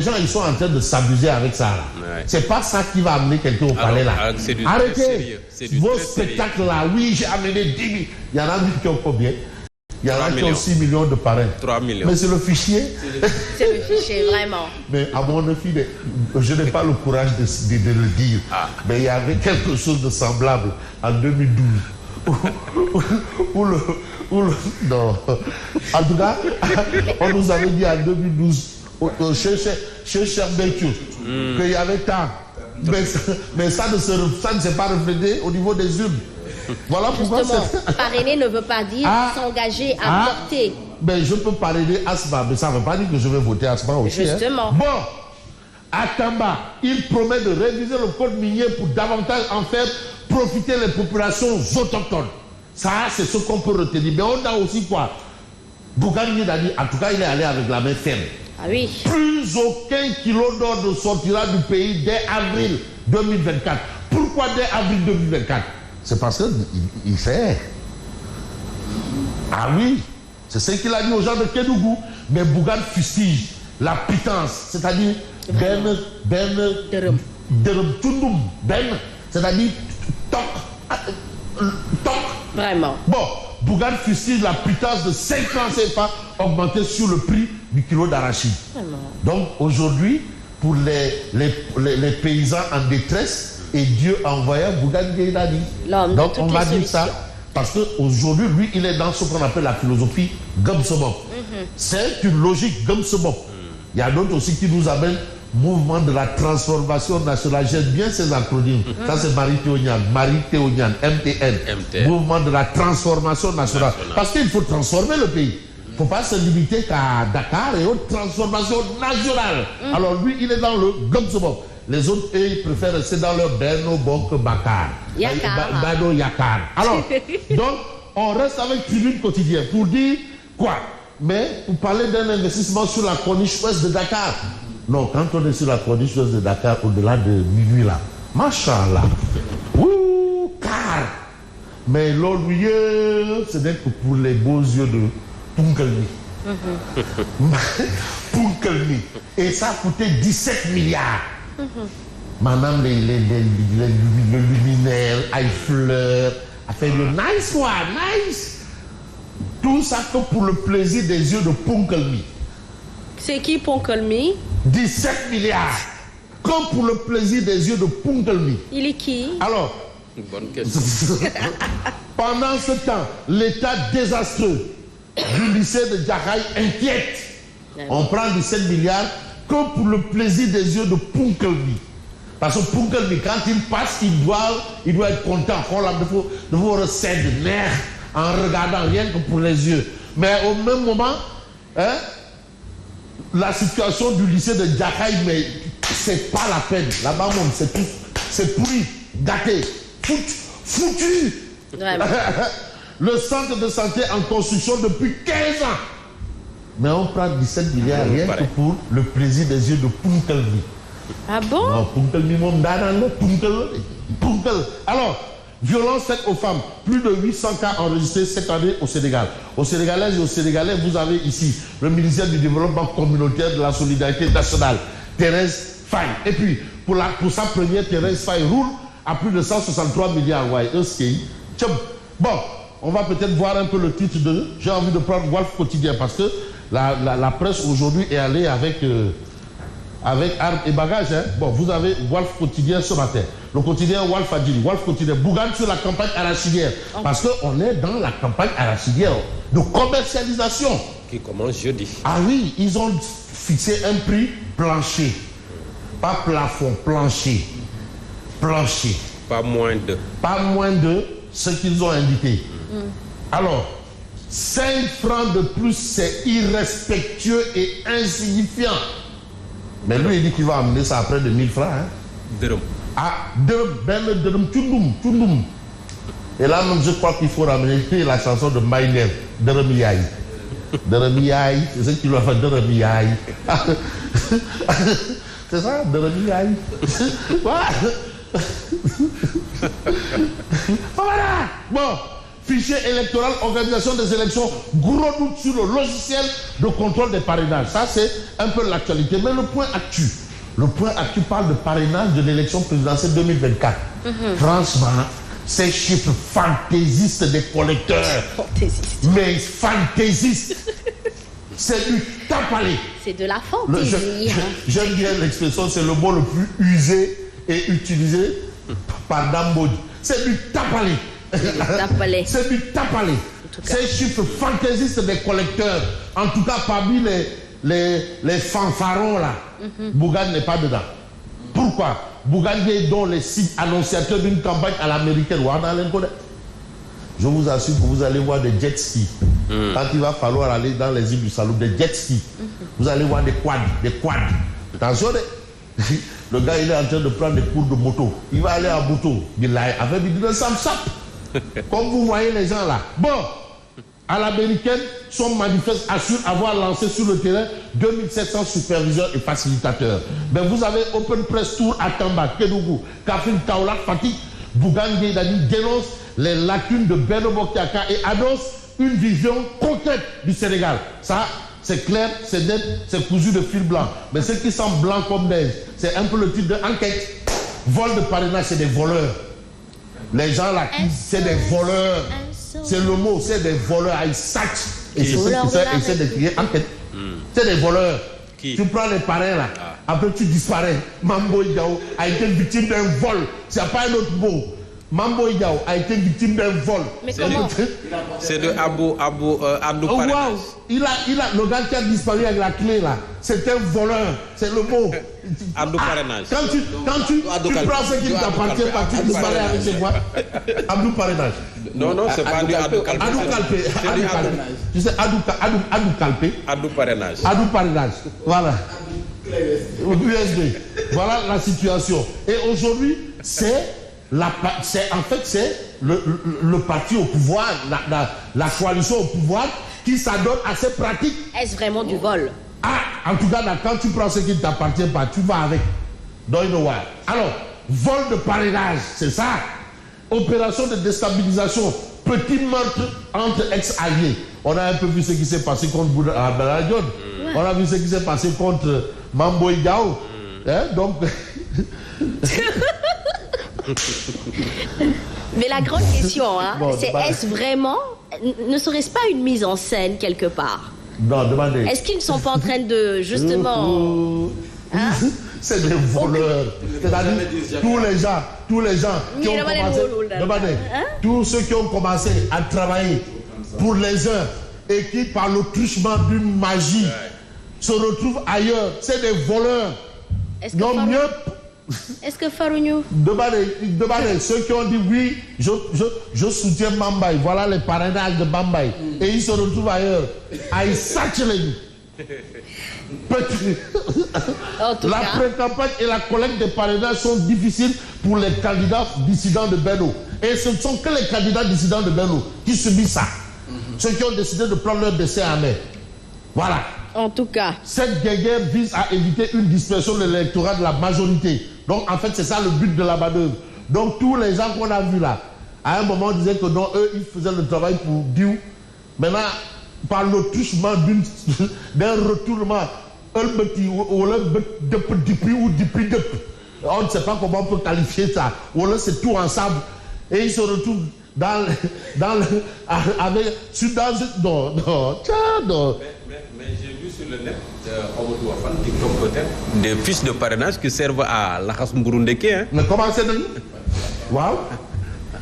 gens, ils sont en train de s'abuser avec ça. Ouais. C'est pas ça qui va amener quelqu'un au palais là. Arrêtez vos spectacles là. Oui, j'ai amené 10 000. Il y en a qui ont combien? Il y en a qui ont 6 millions de parrains. 3 millions. Mais c'est le fichier. C'est le fichier, vraiment. Mais à mon avis, je n'ai pas le courage de le dire. Mais il y avait quelque chose de semblable en 2012. Non. En tout cas, on nous avait dit en 2012, chez Cherbecchio, qu'il y avait tant. Mais ça ne s'est pas reflété au niveau des urnes. Voilà pourquoi. Parrainer ne veut pas dire s'engager à porter. Ben, je peux parrainer Asma, mais ça ne veut pas dire que je vais voter Asma aussi. Justement. Hein. Bon, à Tamba, il promet de réviser le code minier pour davantage en faire profiter les populations autochtones. Ça, c'est ce qu'on peut retenir. Mais on a aussi quoi? Bougane a dit, en tout cas, il est allé avec la main ferme. Ah oui. Plus aucun kilo d'or ne sortira du pays dès avril 2024. Pourquoi dès avril 2024? C'est parce qu'il fait. Ah oui, c'est ce qu'il a dit aux gens de Kédougou. Mais Bougane fustige la pitance, c'est-à-dire c'est-à-dire toc. Vraiment. Bon, Bougane fustige la pitance de 5 francs CFA augmentée sur le prix du kilo d'arachide. Donc aujourd'hui, pour les paysans en détresse, et Dieu a envoyé Bougane Gueye Dany. Donc on va dire ça. Parce qu'aujourd'hui, lui, il est dans ce qu'on appelle la philosophie Gumsebop. C'est une logique Gumsebop. Il y a d'autres aussi qui nous appellent mouvement de la transformation nationale. J'aime bien ces acronymes. Ça, c'est Marie Théoniane, MTN. Mouvement de la transformation nationale. Parce qu'il faut transformer le pays. Il ne faut pas se limiter qu'à Dakar et autres transformations nationales. Alors lui, il est dans le Gumsebop. Les autres, eux, ils préfèrent rester dans leur Berno Bonk Bakar. Bado Yakar. Alors, donc, on reste avec Tribune Quotidien pour dire quoi? Mais pour parler d'un investissement sur la corniche ouest de Dakar. Non, quand on est sur la corniche ouest de Dakar, au-delà de minuit là, machallah. Ouh, car. Mais l'orgueilleux, ce n'est que pour les beaux yeux de Punkelmi. Punkelmi. Et ça a coûté 17 milliards. Madame, les luminaires, fleurs, a fait le nice one, nice. Tout ça que pour le plaisir des yeux de Punkelmi. C'est qui Punkelmi? 17 milliards. Comme pour le plaisir des yeux de Punkelmi. Il est qui? Alors, bonne question. Pendant ce temps, l'état désastreux du lycée de Djahaï inquiète. On prend 17 milliards comme pour le plaisir des yeux de Punkelmi. Parce que Punkelmi, quand il passe, il doit être content. De vous recevoir de nerfs en regardant rien que pour les yeux. Mais au même moment, hein, la situation du lycée de Djahaï, mais c'est pas la peine. Là-bas, c'est pourri, gâté, foutu. Le centre de santé en construction depuis 15 ans. Mais on prend 17 milliards rien que pour le plaisir des yeux de Punkelmi. Ah bon? Non, Punkelmi, mon danan, Punkel. Alors, violence faite aux femmes. Plus de 800 cas enregistrés cette année au Sénégal. Aux Sénégalaises et aux Sénégalais, vous avez ici le ministère du Développement communautaire de la solidarité nationale, Thérèse Faye. Et puis, pour sa première, Thérèse Faye roule à plus de 163 milliards. Ouais, bon, on va peut-être voir un peu le titre de... J'ai envie de prendre Walf Quotidien parce que la presse aujourd'hui est allée avec armes et bagages. Hein. Bon, vous avez Walf Quotidien ce matin. Le quotidien Walf a dit, Walf Quotidien, Bougane sur la campagne arachidière. Parce qu'on est dans la campagne arachidière de commercialisation. Qui commence jeudi. Ah oui, ils ont fixé un prix plancher. Pas plafond, plancher. Plancher. Pas moins de ce qu'ils ont indiqué. Alors, 5 francs de plus, c'est irrespectueux et insignifiant. Mais lui, il dit qu'il va amener ça après de 1000 francs. Hein? Dërëm. Ah, dërëm, tundum. Et là, même, je crois qu'il faut ramener la chanson de Maïnev, Dërëm Yaay. Dërëm Yaay, c'est ce qu'il va faire, Dërëm Yaay. C'est ça, Dërëm Yaay. Voilà. Bon, fichier électoral, organisation des élections, gros doute sur le logiciel de contrôle des parrainages. Ça, c'est un peu l'actualité. Mais le point actu parle de parrainage de l'élection présidentielle 2024. Franchement, ces chiffres fantaisistes des collecteurs. Mais fantaisistes. C'est du tapalé. C'est de la fantaisie. J'aime bien l'expression, c'est le mot le plus usé et utilisé par Dambod. C'est du tapalé. C'est du tapalé. Ces chiffres fantaisistes des collecteurs, en tout cas parmi les fanfarons là, Bougane n'est pas dedans. Pourquoi? Bougane est dans les sites annonciateurs d'une campagne à l'américaine. Je vous assure que vous allez voir des jet skis. Quand il va falloir aller dans les îles du Saloum, des jet skis. Vous allez voir des quads. Attention, le gars il est en train de prendre des cours de moto. Il va aller à moto. Il a avec du sap. Comme vous voyez les gens là. Bon, à l'américaine, son manifeste assure avoir lancé sur le terrain 2700 superviseurs et facilitateurs. Mais vous avez Open Press Tour à Tamba, Kédougou, Kafrine, Kaolack, Fatick. Bougane Gueye Dany dénonce les lacunes de Benno Bokk Yakaar et annonce une vision concrète du Sénégal. Ça, c'est clair, c'est net, c'est cousu de fil blanc. Mais ce qui semble blanc comme neige, c'est un peu le titre de enquête. Vol de parrainage, c'est des voleurs. Les gens là, c'est des voleurs. C'est le mot, c'est des voleurs. Ils sachent. Et c'est ceux qui essaient de crier enquête. C'est des voleurs. Tu prends les parrains là, après tu disparais. Mambo Yao a été victime d'un vol. C'est pas un autre mot. Mambo Yao a été victime d'un vol. Mais comment? C'est de Adou Parrainage. Le gars qui a disparu avec la clé là, c'est un voleur. C'est le mot. Adou Parrainage. Quand tu prends ce qui ne t'appartient pas, tu disparais avec ses voix. Adou Parrainage. Non, c'est pas du Adou Calpé. Adou Calpé. Tu sais, Adou Calpé. Adou Parrainage. Adou Parrainage. Voilà. USB. Voilà la situation. Et aujourd'hui, c'est le parti au pouvoir, la coalition au pouvoir qui s'adonne à ces pratiques. Est-ce vraiment du vol? En tout cas, quand tu prends ce qui ne t'appartient pas, tu vas avec. Don't you know why? Alors, vol de parrainage, c'est ça. Opération de déstabilisation, petit meurtre entre ex-alliés. On a un peu vu ce qui s'est passé contre Abdallah Dione. On a vu ce qui s'est passé contre Mambo Yao. Donc... Mais la grande question, c'est est-ce vraiment, ne serait-ce pas une mise en scène quelque part? Non, demandez. Est-ce qu'ils ne sont pas en train de justement... C'est des voleurs. C'est-à-dire tous les gens qui ont commencé... Demandez. Tous ceux qui ont commencé à travailler pour les uns et qui, par le truchement d'une magie, se retrouvent ailleurs. C'est des voleurs. Est-ce que Farougnou... Demandez, ceux qui ont dit oui, je soutiens Bambaye, voilà les parrainages de Bambaye, et ils se retrouvent ailleurs. Ils sachent les La pré-campagne et la collecte des parrainages sont difficiles pour les candidats dissidents de Benno. Et ce ne sont que les candidats dissidents de Benno qui subissent ça. Ceux qui ont décidé de prendre leur destin en main. Voilà. En tout cas. Cette guerre vise à éviter une dispersion de l'électorat de la majorité. Donc, en fait, c'est ça le but de la manœuvre. Donc, tous les gens qu'on a vus là, à un moment, disaient que non, eux, ils faisaient le travail pour Dieu. Maintenant, par le truchement d'un retournement, on ne sait pas comment on peut qualifier ça. Ou là, c'est tout ensemble. Et ils se retrouvent dans Mais j'ai vu sur le net, TikTok peut-être, des fiches de parrainage qui servent à l'Akhas Mburundeke. Mais comment c'est de... Waouh.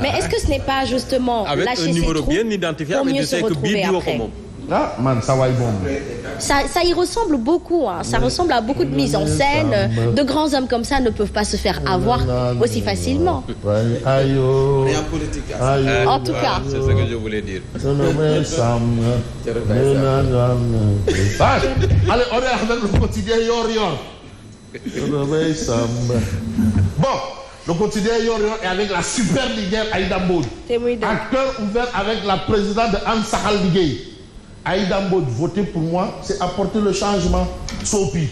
Mais est-ce que ce n'est pas justement avec un numéro bien identifiable et tu sais que bien ça y ressemble beaucoup, ça ressemble à beaucoup de mises en scène. De grands hommes comme ça ne peuvent pas se faire avoir aussi facilement. En tout cas, c'est ce que je voulais dire. Allez, on est avec le quotidien Yor. Bon, le quotidien Yor est avec la super ligueur Aïda Mbodj. Acteur ouvert avec la présidente de Anne Sahal Ligue. Aïda Mbodj, voter pour moi, c'est apporter le changement. Sopi.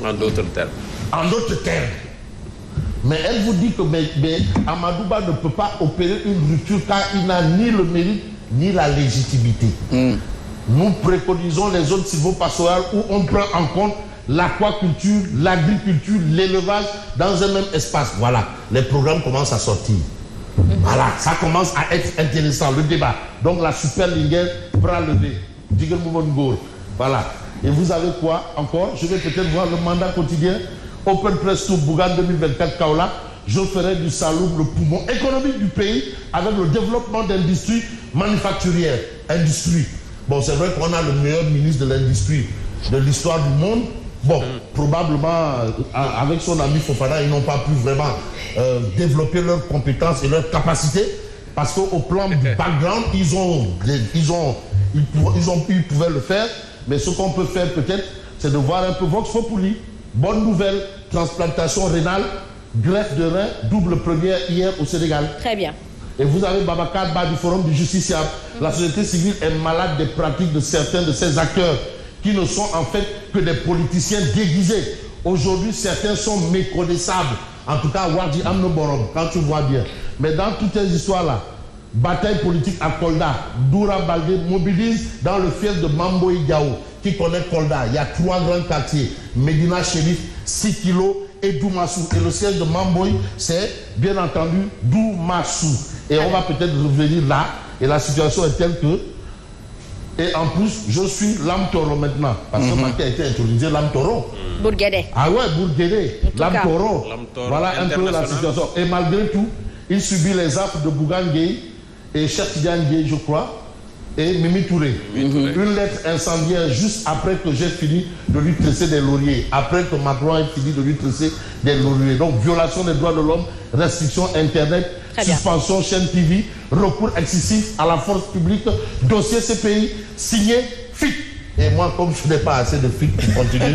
En d'autres termes. En d'autres termes. Mais elle vous dit que mais Amadouba ne peut pas opérer une rupture car il n'a ni le mérite ni la légitimité. Nous préconisons les zones sylvo-pastorales où on prend en compte l'aquaculture, l'agriculture, l'élevage dans un même espace. Voilà, les programmes commencent à sortir. Voilà, ça commence à être intéressant, le débat. Donc la super lingueur prend le nez. Voilà. Et vous avez quoi encore? Je vais peut-être voir le mandat quotidien. Open Press Tour Bougan 2024 Kaola. Je ferai du Saloum le poumon économique du pays avec le développement d'industries manufacturières. Industrie. Bon, c'est vrai qu'on a le meilleur ministre de l'industrie de l'histoire du monde. Bon, probablement, avec son ami Fofana, ils n'ont pas pu vraiment développer leurs compétences et leurs capacités. Parce qu'au plan du background, ils pouvaient le faire. Mais ce qu'on peut faire peut-être, c'est de voir un peu Vox Populi. Bonne nouvelle, transplantation rénale, greffe de rein, double première hier au Sénégal. Très bien. Et vous avez Babacar Ba du Forum du Justiciable. La société civile est malade des pratiques de certains de ces acteurs qui ne sont en fait que des politiciens déguisés. Aujourd'hui, certains sont méconnaissables. En tout cas, Wardi Amnoborom, quand tu vois bien. Mais dans toutes ces histoires-là, bataille politique à Kolda, Doura Baldé mobilise dans le fief de Mamboy Diao, qui connaît Kolda. Il y a 3 grands quartiers, Medina Chérif, Sikilo et Doumassou. Et le siège de Mamboy, c'est bien entendu Doumassou. Et on va peut-être revenir là. Et la situation est telle que... Et en plus, je suis l'âme taureau maintenant. Parce que Macky a été intronisé l'âme taureau. Bourguédé. Ah ouais, Bourguédé. L'âme taureau. Voilà un peu la situation. Et malgré tout, il subit les affres de Bougan Gueye et Cheikh Tidiane Gueye, je crois, et Mimi Touré. Une lettre incendiaire juste après que j'ai fini de lui tresser des lauriers. Après que Macron ait fini de lui tresser des lauriers. Donc, violation des droits de l'homme, restriction Internet, suspension chaîne TV, recours excessif à la force publique, dossier CPI, signé FIC. Et moi, comme je n'ai pas assez de FIC pour continuer...